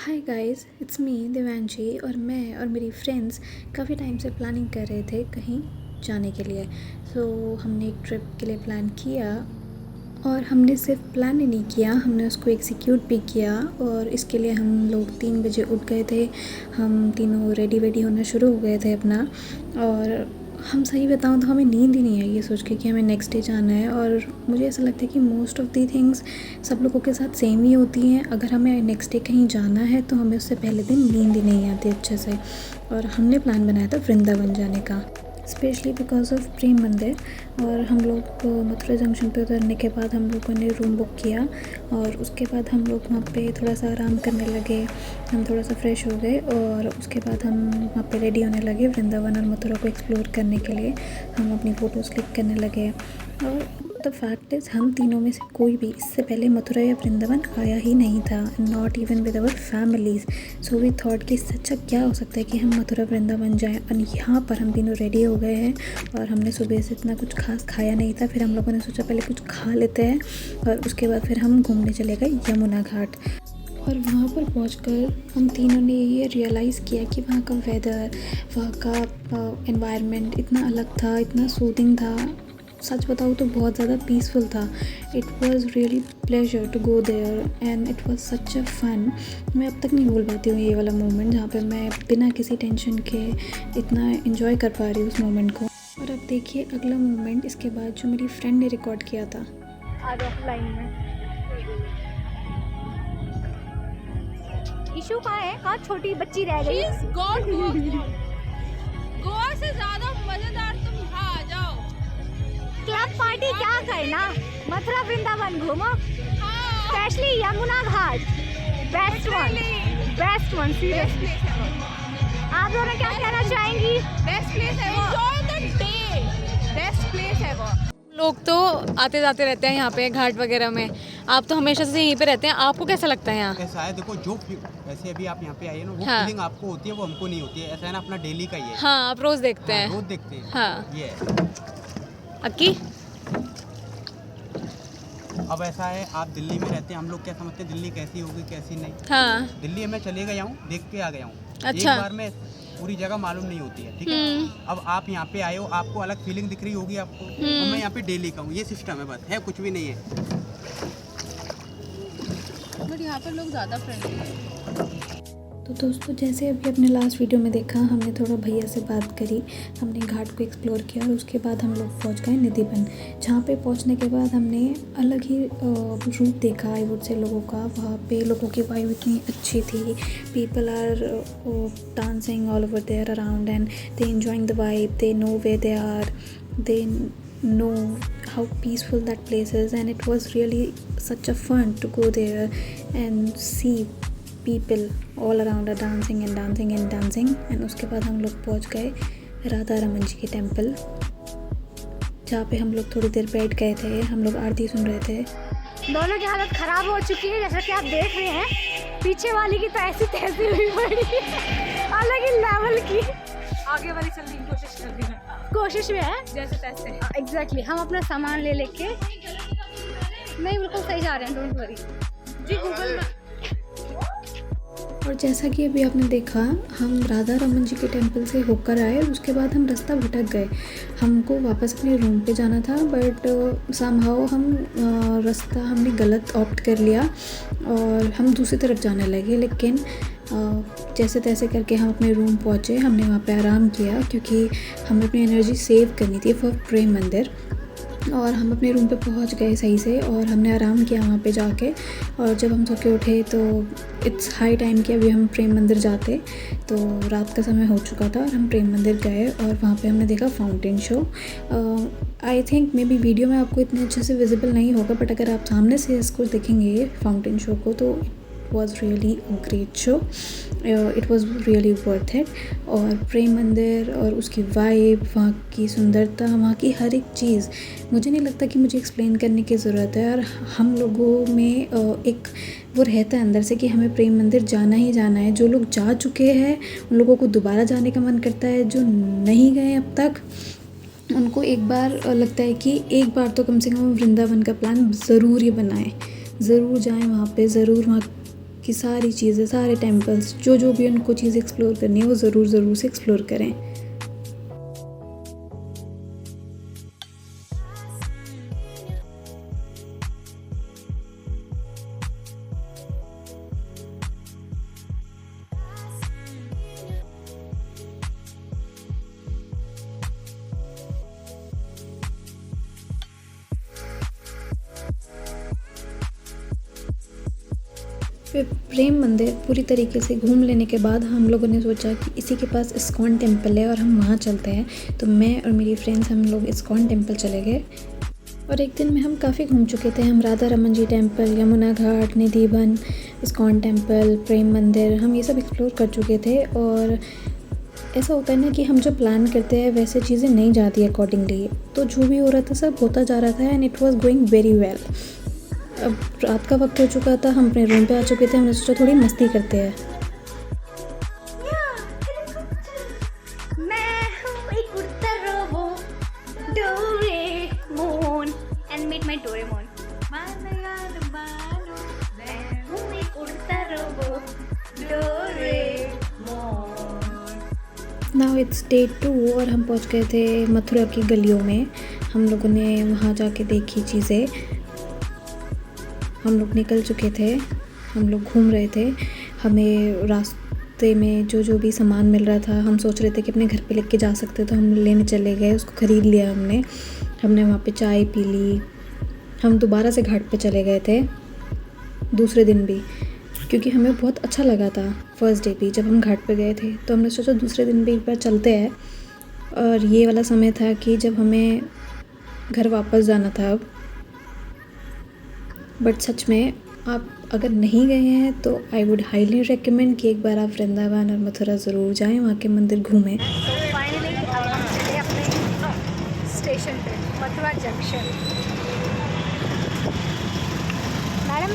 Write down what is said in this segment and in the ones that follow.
Hi guys, it's me Devanshi और मैं और मेरी फ्रेंड्स काफ़ी टाइम से प्लानिंग कर रहे थे कहीं जाने के लिए। हमने एक ट्रिप के लिए प्लान किया और हमने सिर्फ प्लान ही नहीं किया, हमने उसको एग्जीक्यूट भी किया। और इसके लिए हम लोग 3 बजे उठ गए थे। हम तीनों रेडी वेडी होना शुरू हो गए थे अपना। और हम सही बताऊँ तो हमें नींद ही नहीं आई ये सोच के कि हमें नेक्स्ट डे जाना है। और मुझे ऐसा लगता है कि मोस्ट ऑफ़ दी थिंग्स सब लोगों के साथ सेम ही होती हैं। अगर हमें नेक्स्ट डे कहीं जाना है तो हमें उससे पहले दिन नींद ही नहीं आती अच्छे से। और हमने प्लान बनाया था वृंदावन जाने का, स्पेशली बिकॉज ऑफ प्रेम मंदिर। और हम लोग मथुरा जंक्शन पे उतरने के बाद हम लोगों ने रूम बुक किया और उसके बाद हम लोग वहाँ पे थोड़ा सा आराम करने लगे। हम थोड़ा सा फ्रेश हो गए और उसके बाद हम वहाँ पे रेडी होने लगे वृंदावन और मथुरा को एक्सप्लोर करने के लिए। हम अपनी फ़ोटोज़ क्लिक करने लगे। और द फैक्ट इज़ हम तीनों में से कोई भी इससे पहले मथुरा या वृंदावन आया ही नहीं था, not even with our families. So we thought कि इससे अच्छा क्या हो सकता है कि हम मथुरा वृंदावन जाएं। और यहाँ पर हम तीनों रेडी हो गए हैं और हमने सुबह से इतना कुछ खास खाया नहीं था। फिर हम लोगों ने सोचा पहले कुछ खा लेते हैं और उसके बाद फिर हम घूमने चले गए यमुना घाट। और वहाँ पर पहुंचकर हम तीनों ने ये रियलाइज़ किया कि वहाँ का वेदर, वहाँ का एनवायरनमेंट इतना अलग था, इतना सूदिंग था। सच बताऊँ तो बहुत ज़्यादा पीसफुल था। It was really pleasure to go there and it was such a fun. मैं अब तक नहीं भूल पाती हूँ ये वाला मोमेंट जहाँ पे मैं बिना किसी टेंशन के इतना इन्जॉय कर पा रही हूँ उस मोमेंट को। और अब देखिए अगला मोमेंट इसके बाद जो मेरी फ्रेंड ने रिकॉर्ड किया था। आज ऑफलाइन में इशू कहाँ है? कहाँ छोटी बच्ची रह गई? गोवा से ज्यादा मजेदार तुम यहाँ आ जाओ। क्लब पार्टी क्या करना, मथुरा वृंदावन घूमो, specially Yamuna Ghat. Best one seriously. आप दोनों क्या कहना चाहेंगी? बेस्ट प्लेस है वो। Enjoy the day. Best place है वो। लोग तो आते जाते रहते हैं यहाँ पे घाट वगैरह में। आप तो हमेशा से यहीं पे रहते हैं, आपको कैसा लगता है यहाँ? ऐसा है, देखो जो ऐसे अभी आप यहाँ पे आए ना, वो हाँ। फीलिंग आपको होती है वो हमको नहीं होती है। ऐसा है ना, अपना डेली का ही है। हाँ, आप रोज देखते हैं। रोज देखते हैं। हाँ। ये है। अक्की अब ऐसा है, आप दिल्ली में रहते हैं, हम लोग क्या समझते हैं दिल्ली कैसी होगी कैसी नहीं। हाँ। दिल्ली में चले गया हूँ, देख के आ गया हूँ। अच्छा। एक बार में पूरी जगह मालूम नहीं होती है, ठीक है। अब आप यहाँ पे आए हो, आपको अलग फीलिंग दिख रही होगी आपको। और मैं यहाँ पे डेली का हूँ, ये सिस्टम है, बस है, कुछ भी नहीं है। बट यहाँ पर लोग ज़्यादा फ्रेंडली हैं। तो दोस्तों, जैसे अभी अपने लास्ट वीडियो में देखा, हमने थोड़ा भैया से बात करी, हमने घाट को एक्सप्लोर किया और उसके बाद हम लोग पहुंच गए निधिवन। जहाँ पे पहुंचने के बाद हमने अलग ही रूप देखा आई वुड से लोगों का। वहाँ पे लोगों की वाइब इतनी अच्छी थी। People are dancing all over there around and they enjoying the vibe, they know way they are, they know how peaceful that place is, and it was really such a fun to go there and see people all around are dancing and dancing and dancing. and उसके बाद हम लोग पहुंच गए राधा रमन जी के temple, जहाँ पे हम लोग थोड़ी देर बैठ गए थे। हम लोग आरती सुन रहे थे। दोनों की हालत खराब हो चुकी है, जैसा कि आप देख रहे हैं। पीछे वाली की तो ऐसी तैसी हुई पड़ी है, अलग ही लेवल की। आगे वाली चलने की कोशिश कर रही है, कोशिश में है जैसे तैसे। एग्जैक्टली। हम अपना सामान ले लेके नहीं, बिल्कुल सही जा रहे हैं, डोंट वरी जी। गूगल और जैसा कि अभी आपने देखा, हम राधा रमन जी के टेम्पल से होकर आए और उसके बाद हम रास्ता भटक गए। हमको वापस अपने रूम पे जाना था, बट समहाउ हम रास्ता हमने गलत ऑप्ट कर लिया और हम दूसरी तरफ जाने लगे। लेकिन जैसे तैसे करके हम अपने रूम पहुँचे। हमने वहाँ पे आराम किया क्योंकि हमें अपनी एनर्जी सेव करनी थी फॉर प्रेम मंदिर। और हम अपने रूम पे पहुंच गए सही से और हमने आराम किया वहाँ पे जाके। और जब हम सो के उठे तो इट्स हाई टाइम कि अभी हम प्रेम मंदिर जाते। तो रात का समय हो चुका था और हम प्रेम मंदिर गए और वहाँ पे हमने देखा fountain show. I think may be video में आपको इतने अच्छे से विजिबल नहीं होगा, बट अगर आप सामने से इसको देखेंगे फाउंटेन शो को तो was really a great show. It was really worth it. और प्रेम मंदिर और उसकी वाइब, वहाँ की सुंदरता, वहाँ की हर एक चीज़, मुझे नहीं लगता कि मुझे एक्सप्लेन करने की ज़रूरत है। और हम लोगों में एक वो रहता है अंदर से कि हमें प्रेम मंदिर जाना ही जाना है। जो लोग जा चुके हैं उन लोगों को दोबारा जाने का मन करता है, जो नहीं गए अब तक उनको एक बार लगता है कि एक बार तो कम से कम वृंदावन का प्लान ज़रूर ही बनाएं, ज़रूर जाएं वहाँ पे, ज़रूर वहाँ की सारी चीज़ें, सारे टेम्पल्स, जो भी उनको चीज़ एक्सप्लोर करनी है वो ज़रूर से एक्सप्लोर करें। फिर प्रेम मंदिर पूरी तरीके से घूम लेने के बाद हम लोगों ने सोचा कि इसी के पास इस्कॉन टेम्पल है और हम वहाँ चलते हैं। तो मैं और मेरी फ्रेंड्स हम लोग इस्कॉन टेम्पल चले गए और एक दिन में हम काफ़ी घूम चुके थे। हम राधा रमन जी टेम्पल, यमुना घाट, निधि वन, इस्कॉन टेम्पल, प्रेम मंदिर, हम ये सब एक्सप्लोर कर चुके थे। और ऐसा होता है ना कि हम जो प्लान करते हैं वैसे चीज़ें नहीं जाती अकॉर्डिंगली, तो जो भी हो रहा था सब होता जा रहा था and it was going very well. अब रात का वक्त हो चुका था, हम अपने रूम पे आ चुके थे। हमने सोचा थोड़ी मस्ती करते हैं। मैं हूँ एक उड़ता robot, Doraemon, and meet my Doraemon. मैं हूँ एक उड़ता robot, Doraemon. Now it's day 2 और हम पहुंच गए थे मथुरा की गलियों में। हम लोगों ने वहाँ जाके देखी चीज़ें। हम लोग निकल चुके थे, हम लोग घूम रहे थे। हमें रास्ते में जो भी सामान मिल रहा था हम सोच रहे थे कि अपने घर पे लेके जा सकते, तो हम लेने चले गए, उसको ख़रीद लिया हमने वहाँ पे चाय पी ली। हम दोबारा से घाट पे चले गए थे दूसरे दिन भी, क्योंकि हमें बहुत अच्छा लगा था फर्स्ट डे भी जब हम घाट पे गए थे। तो हमने सोचा दूसरे दिन भी एक बार चलते हैं। और ये वाला समय था कि जब हमें घर वापस जाना था अब। बट सच में आप अगर नहीं गए हैं तो आई वुड हाईली रेकमेंड कि एक बार आप वृंदावन और मथुरा ज़रूर जाएं, वहाँ के मंदिर घूमें। तो फाइनली अब हम चले अपने स्टेशन पे, Mathura junction. Madam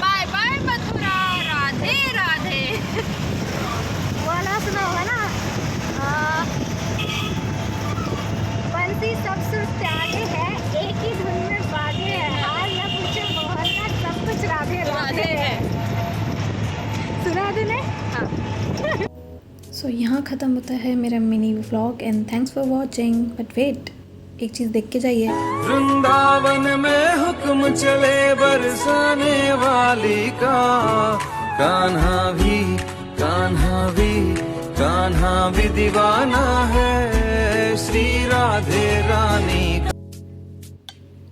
bye bye Mathura, Radhe Radhe. वाला सुना होगा ना, बंसी सब सुर त्यागे है, एक ही धुन में बाजे है, हाल या पूछे मोहल्ला सब कुछ राधे राधे है। सुना है तूने? हाँ। सो यहाँ ख़त्म होता है मेरा mini vlog and thanks for watching. But wait, एक चीज़ देख के जाइए। वृंदावन में हुक्म चले बरसाने वाली का, कान्हा भी कान्हा भी दीवाना है Shri Radhe Rani.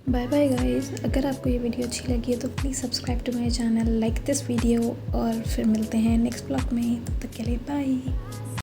Bye bye guys. अगर आपको ये वीडियो अच्छी लगी है तो please subscribe to my channel, like this video और फिर मिलते हैं नेक्स्ट ब्लॉग में। तब तक के लिए बाय।